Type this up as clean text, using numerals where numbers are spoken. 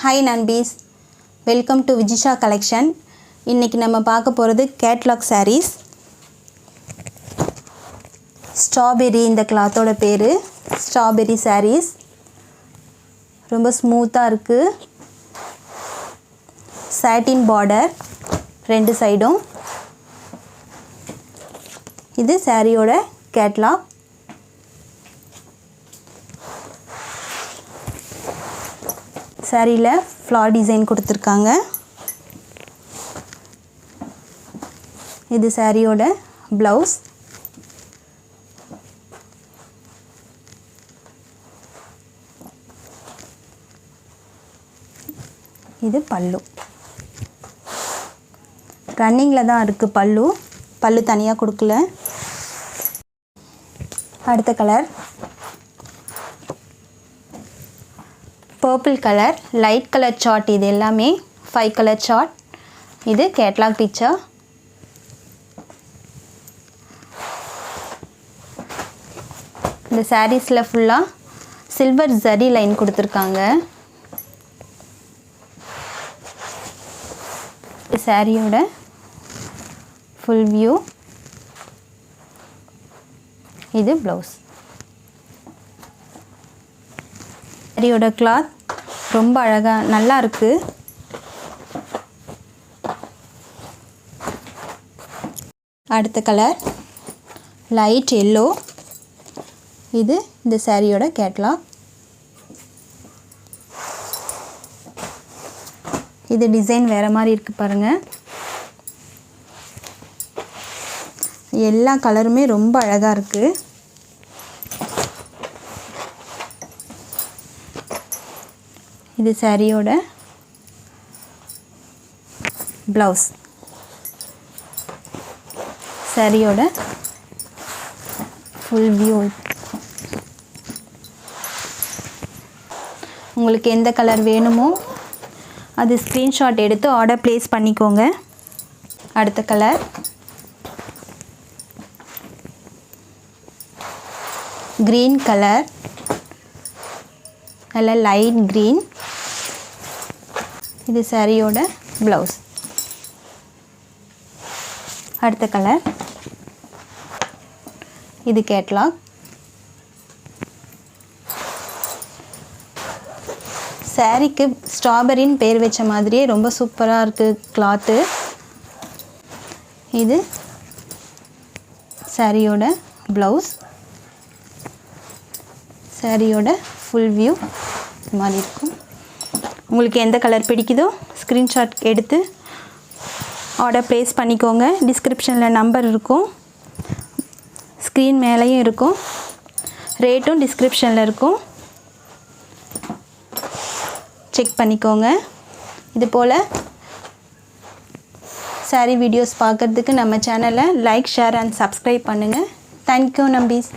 Hi Nanbis, welcome to Vijisha collection. இன்னைக்கு நம்ம பார்க்க போறது கேட்லாக் sarees. ஸ்ட்ராபெரி இந்த கிளாத்தோட பேரு ஸ்ட்ராபெரி sarees. ரொம்ப ஸ்மூத்தா இருக்கு. satin border ரெண்டு சைடும். இது சாரியோட கேட்லாக். சாரியில ஃப்ளார் டிசைன் கொடுத்திருக்காங்க. இது சாரியோட ப்ளவுஸ். இது பல்லு. ரன்னிங்ல தான் இருக்கு பல்லு. பல்லு தனியா கொடுக்கல. அடுத்த colour purple color, light color chart இது எல்லாமே 5 color chart. இது catalog picture. இந்த sareesல ஃபுல்லா silver zari line கொடுத்திருக்காங்க. இந்த சாரியோட full view. இது blouse. சாரியோட கிளாத் ரொம்ப அழகா நல்லா இருக்கு. அடுத்த கலர் லைட் yellow. இது இந்த சாரியோட கேட்லாக். இது டிசைன் வேற மாதிரி இருக்கு பாருங்க. எல்லா கலருமே ரொம்ப அழகா இருக்கு. இது சாரியோட ப்ளவுஸ். சாரியோட ஃபுல் வியூ. உங்களுக்கு எந்த கலர் வேணுமோ அது ஸ்க்ரீன்ஷாட் எடுத்து ஆர்டர் ப்ளேஸ் பண்ணிக்கோங்க. அடுத்த கலர் green கலர். நல்ல லைட் green. இது சாரியோட ப்ளவுஸ். அடுத்த கலர் இது கேட்லாக். சாரிக்கு ஸ்ட்ராபெரின்னு பேர் வச்ச மாதிரியே ரொம்ப சூப்பரா இருக்கு கிளாத். இது சாரியோட ப்ளவுஸ். சாரியோட ஃபுல் வியூ மாதிரி இருக்கும். உங்களுக்கு எந்த கலர் பிடிக்குதோ ஸ்க்ரீன்ஷாட் எடுத்து ஆர்டர் ப்ளேஸ் பண்ணிக்கோங்க. டிஸ்கிரிப்ஷனில் நம்பர் இருக்கும், ஸ்க்ரீன் மேலேயும் இருக்கும், ரேட்டும் டிஸ்கிரிப்ஷனில் இருக்கும். செக் பண்ணிக்கோங்க. இது போல் சாரி வீடியோஸ் பார்க்குறதுக்கு நம்ம சேனலை லைக், ஷேர் அண்ட் சப்ஸ்கிரைப் பண்ணுங்கள். தேங்க்யூ நம்பீஸ்.